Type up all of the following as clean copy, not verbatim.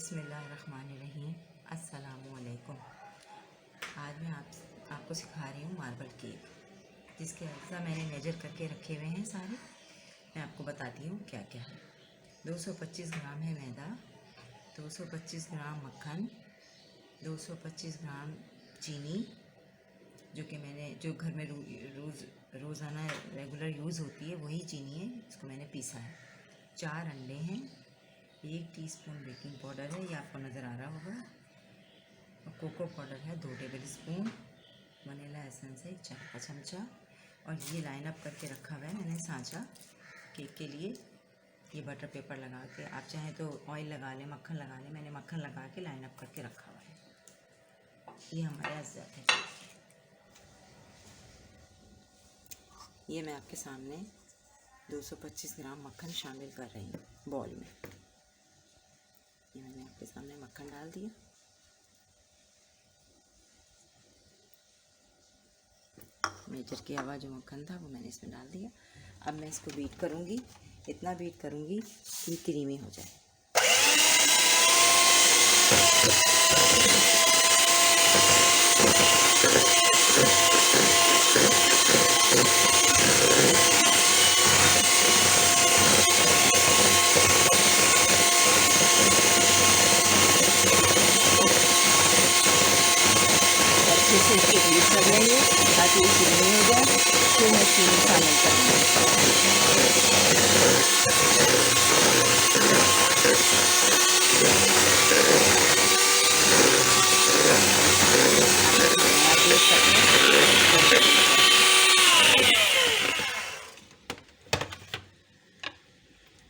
बिस्मिल्लाहिर्रहमानिर्रहीम। अस्सलामुअलैकुम। आज मैं आपको सिखा रही हूँ मार्बल केक, जिसके अज्जा मैंने मेजर करके रखे हुए हैं सारे। मैं आपको बताती हूँ क्या क्या है। 225 ग्राम है मैदा, 225 ग्राम मक्खन, 225 ग्राम चीनी, जो घर में रोज़ाना रेगुलर यूज़ होती है वही चीनी है, इसको मैंने पीसा है। 4 अंडे हैं, 1 टीस्पून बेकिंग पाउडर है, ये आपको नज़र आ रहा होगा, और कोको पाउडर है 2 टेबल स्पून, वनीला एसेंस है 1 चाय का चमचा, और ये लाइन अप करके रखा हुआ है मैंने सांचा केक के लिए। ये बटर पेपर लगा के, आप चाहें तो ऑयल लगा लें, मक्खन लगा लें, मैंने मक्खन लगा के लाइन अप करके रखा हुआ है। ये हमारे अज्जा है। ये मैं आपके सामने 225 ग्राम मक्खन शामिल कर रही हूँ बॉल में। ये मैंने आपके सामने मक्खन डाल दिया। मेजर किया हुआ जो मक्खन था वो मैंने इसमें डाल दिया। अब मैं इसको बीट करूँगी, इतना बीट करूँगी कि क्रीमी हो जाए। अच्छे से इसको बीट कर लेंगे ताकि ये क्रीमी हो जाए। फिर मैं चीनी शामिल करूँगी।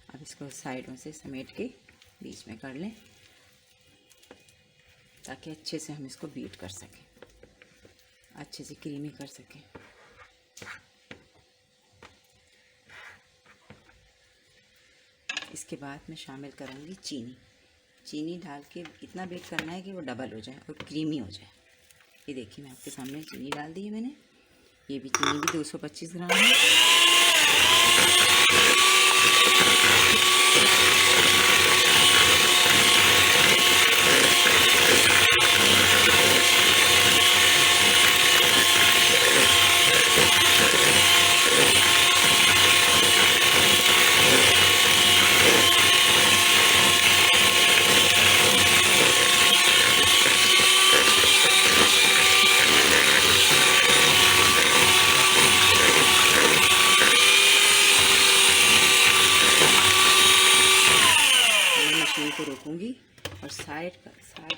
अब इसको साइडों से समेट के बीच में कर लें ताकि अच्छे से हम इसको बीट कर सकें, अच्छे से क्रीमी कर सकें। इसके बाद मैं शामिल करूँगी चीनी। चीनी डाल के इतना बीट करना है कि वो डबल हो जाए और क्रीमी हो जाए। ये देखिए मैं आपके सामने चीनी डाल दी है मैंने। ये भी चीनी भी 225 ग्राम है। को रोकूंगी और साइड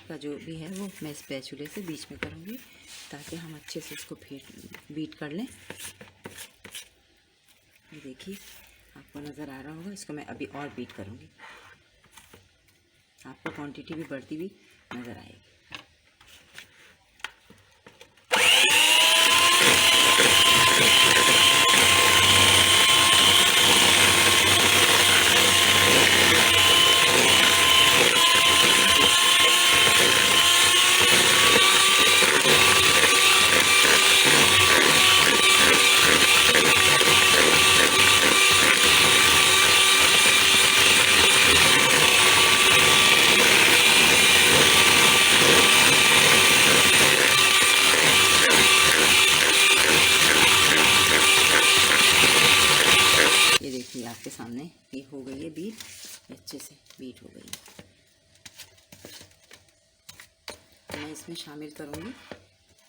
का जो भी है वो मैं स्पैचुले से बीच में करूंगी ताकि हम अच्छे से इसको बीट कर लें। ये देखिए आपको नज़र आ रहा होगा। इसको मैं अभी और बीट करूंगी, आपको क्वांटिटी भी बढ़ती हुई नज़र आएगी। आपके सामने ये हो गई है बीट, अच्छे से बीट हो गई है। मैं इसमें शामिल करूँगी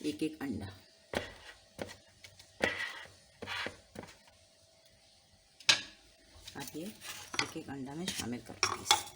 एक एक अंडा। अब ये एक एक अंडा में शामिल करूँगी इसे।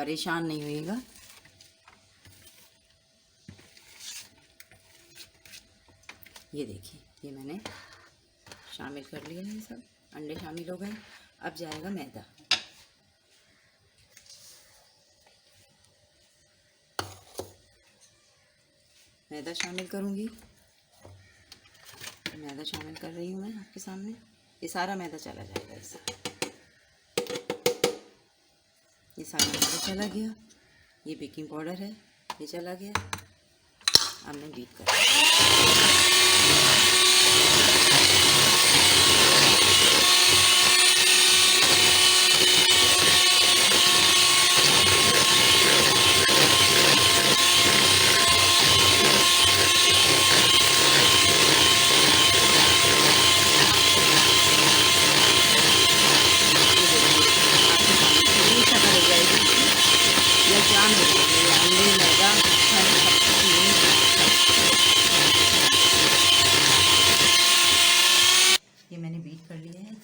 परेशान नहीं होइएगा। ये देखिए, ये मैंने शामिल कर लिया है, सब अंडे शामिल हो गए। अब जाएगा मैदा। मैदा शामिल करूँगी, मैदा शामिल कर रही हूँ मैं आपके सामने। ये सारा मैदा चला जाएगा इससे। ये सारा मैदा चला गया। ये बेकिंग पाउडर है, ये चला गया। अब मैं बीट कर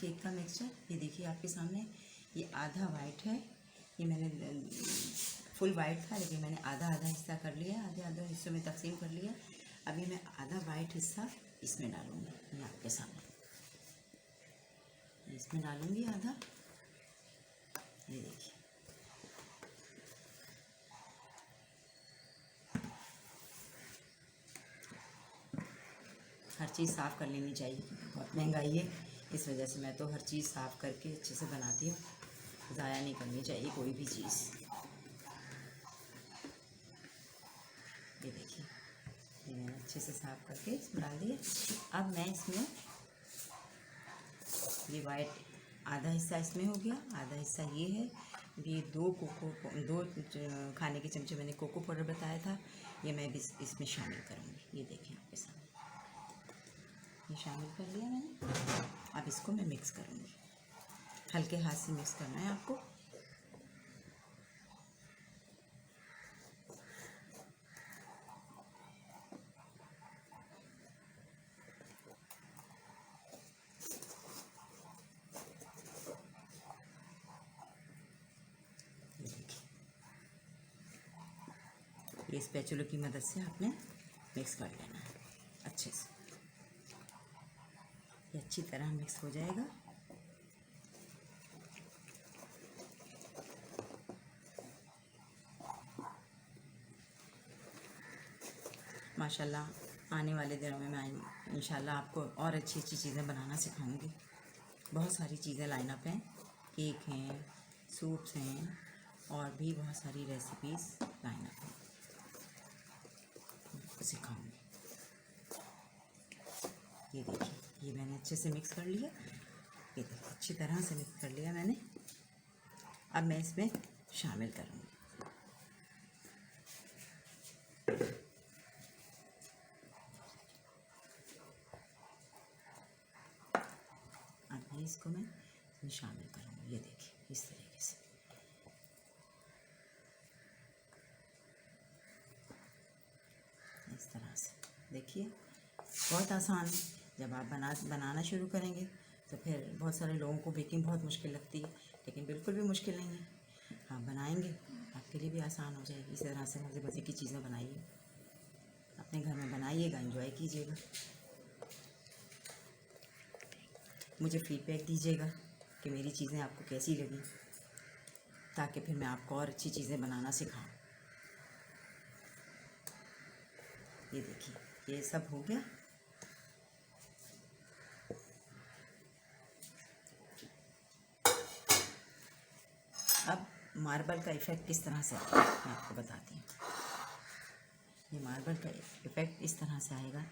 केक का मिक्सचर। ये देखिए आपके सामने, ये आधा वाइट है। ये मैंने फुल वाइट था, लेकिन मैंने आधा आधा हिस्सा कर लिया, आधे आधे हिस्सों में तकसीम कर लिया। अभी मैं आधा वाइट हिस्सा इसमें डालूँगी। ये आपके सामने इसमें डालूँगी आधा। ये देखिए, हर चीज़ साफ़ कर लेनी चाहिए, बहुत महंगाई है, इस वजह से मैं तो हर चीज़ साफ़ करके अच्छे से बनाती हूँ। ज़ाया नहीं करनी चाहिए कोई भी चीज़। ये देखिए, ये मैंने अच्छे से साफ़ करके इसमें डाल दिया। अब मैं इसमें ये वाइट आधा हिस्सा इसमें हो गया, आधा हिस्सा ये है। ये दो खाने के चमचे मैंने कोको पाउडर बताया था, ये मैं भी इसमें शामिल करूँगी। ये देखिए आपके सामने ये शामिल कर लिया मैंने। अब इसको मैं मिक्स करूँगी, हल्के हाथ से मिक्स करना है आपको। ये स्पैचुला की मदद से आपने मिक्स कर लेना है अच्छे से। ये अच्छी तरह मिक्स हो जाएगा। माशाल्लाह आने वाले दिनों में मैं इंशाल्लाह आपको और अच्छी अच्छी चीज़ें बनाना सिखाऊंगी। बहुत सारी चीज़ें लाइन अप हैं, केक हैं, सूप्स हैं, और भी बहुत सारी रेसिपीज़ लाइन अप हैं, सिखाऊंगी। ये देखिए, ये मैंने अच्छे से मिक्स कर लिया। ये देखिए, अच्छी तरह से मिक्स कर लिया मैंने। अब मैं इसमें शामिल करूँगी। अब ये इसको मैं इसमें शामिल करूँगी। ये देखिए, इस तरीके से। इस तरह से देखिए, बहुत आसान है। जब आप बनाना शुरू करेंगे तो फिर बहुत सारे लोगों को बेकिंग बहुत मुश्किल लगती है, लेकिन बिल्कुल भी मुश्किल नहीं है। आप बनाएंगे, आपके लिए भी आसान हो जाएगी। इस तरह से मज़े मज़े की चीज़ें बनाइए, अपने घर में बनाइएगा, एंजॉय कीजिएगा। मुझे फीडबैक दीजिएगा कि मेरी चीज़ें आपको कैसी लगी, ताकि फिर मैं आपको और अच्छी चीज़ें बनाना सिखाऊं। ये देखिए, ये सब हो गया। अब मार्बल का इफ़ेक्ट किस तरह से आएगा मैं आपको बताती हूँ। ये मार्बल का इफ़ेक्ट इस तरह से आएगा।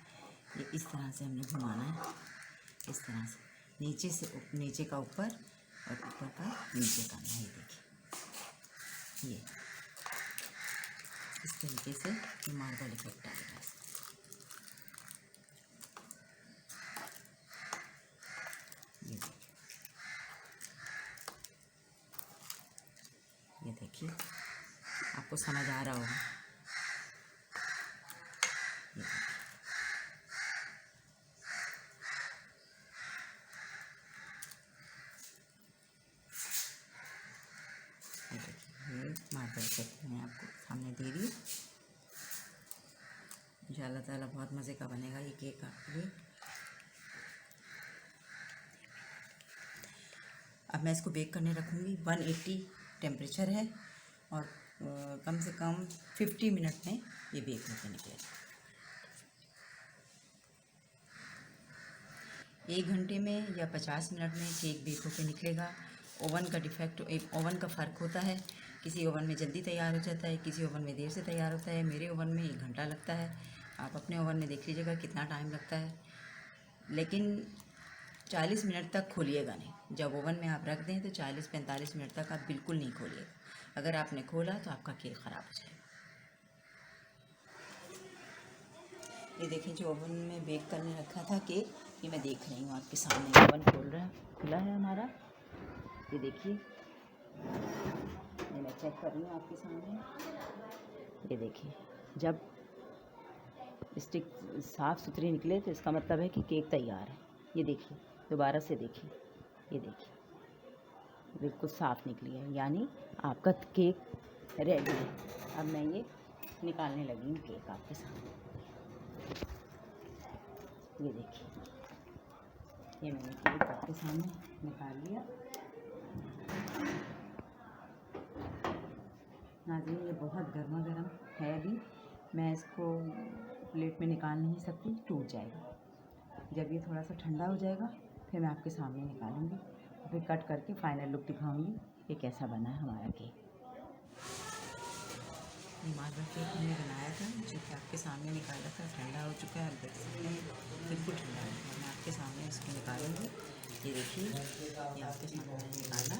ये इस तरह से हमने घुमाना है, इस तरह से नीचे से नीचे का ऊपर और ऊपर का नीचे करना है। ये देखिए, ये इस तरीके से ये मार्बल इफ़ेक्ट आएगा। ये देखिए, आपको समझ आ रहा होगा। ये देखिए, ये मार्बल इंशाल्लाह ताला बहुत मज़े का बनेगा ये केक आपके लिए। अब मैं इसको बेक करने रखूँगी। 180 टेम्परेचर है और कम से कम 50 मिनट में ये बेक होकर निकलेगा। 1 घंटे में या 50 मिनट में केक बेक होकर निकलेगा। ओवन का डिफेक्ट, एक ओवन का फ़र्क होता है, किसी ओवन में जल्दी तैयार हो जाता है, किसी ओवन में देर से तैयार होता है। मेरे ओवन में 1 घंटा लगता है। आप अपने ओवन में देख लीजिएगा कितना टाइम लगता है, लेकिन 40 मिनट तक खोलिएगा नहीं। जब ओवन में आप रख दें तो 40-45 मिनट तक आप बिल्कुल नहीं खोलिएगा। अगर आपने खोला तो आपका केक ख़राब हो जाएगा। ये देखिए जो ओवन में बेक करने रखा था केक, ये मैं देख रही हूँ आपके सामने। ओवन खुला है हमारा, ये देखिए। ये मैं चेक कर रही हूँ आपके सामने। ये देखिए जब स्टिक साफ़ सुथरी निकले तो इसका मतलब है कि केक तैयार है। ये देखिए, दोबारा से देखिए, ये देखिए बिल्कुल साफ़ निकली है, यानी आपका केक रेडी है। अब मैं ये निकालने लगी हूँ केक आपके सामने। ये देखिए, ये मैंने केक आपके सामने निकाल लिया। नाज़रीन ये बहुत गर्मा गर्म है, अभी मैं इसको प्लेट में निकाल नहीं सकती, टूट जाएगा। जब ये थोड़ा सा ठंडा हो जाएगा फिर मैं आपके सामने निकालूंगी, फिर कट करके फाइनल लुक दिखाऊंगी ये कैसा बना है हमारा केक। ये मार्बल केक हमने बनाया था, जो कि आपके सामने निकाला था, ठंडा हो चुका है। आप देख सकते हैं बिल्कुल ठंडा है। मैं आपके सामने इसको निकालूंगी। ये देखिए, ये आपके सामने मैंने निकाला।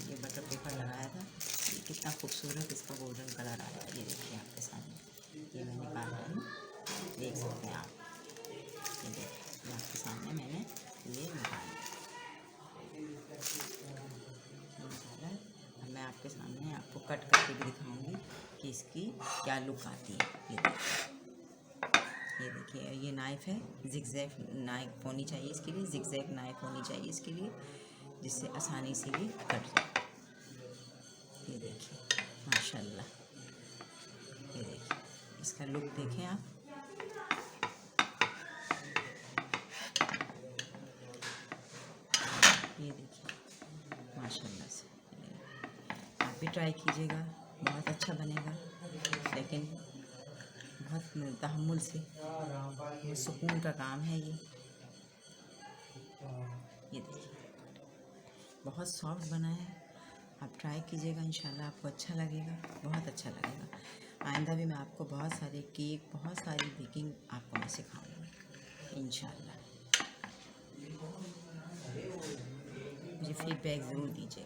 ये बटर पेपर लगाया था, ये कितना खूबसूरत इसका गोल्डन कलर आया है। ये देखिए आपके सामने ये मैं निकाल रही हूँ, देख सकते हैं आप। ये देखिए आपके सामने मैंने ये निकाला। अब मैं आपके सामने आपको कट करके भी दिखाऊंगी कि इसकी क्या लुक आती है। ये देखिए, ये नाइफ़ है, जिगजैग नाइफ होनी चाहिए इसके लिए, जिगजैग नाइफ होनी चाहिए इसके लिए, जिससे आसानी से ये कट जाए। ये देखिए माशाल्लाह, ये देखिए इसका लुक देखें आप। ये देखिए माशाल्लाह से, आप भी ट्राई कीजिएगा, बहुत अच्छा बनेगा, लेकिन बहुत तहम्मुल से, बहुत सुकून का काम है ये। ये देखिए बहुत सॉफ्ट बना है, आप ट्राई कीजिएगा, इंशाल्लाह आपको अच्छा लगेगा, बहुत अच्छा लगेगा। आइंदा भी मैं आपको बहुत सारे केक, बहुत सारी बेकिंग आपको मैं सिखाऊंगी इंशाल्लाह। मुझे फीडबैक ज़रूर दीजिए।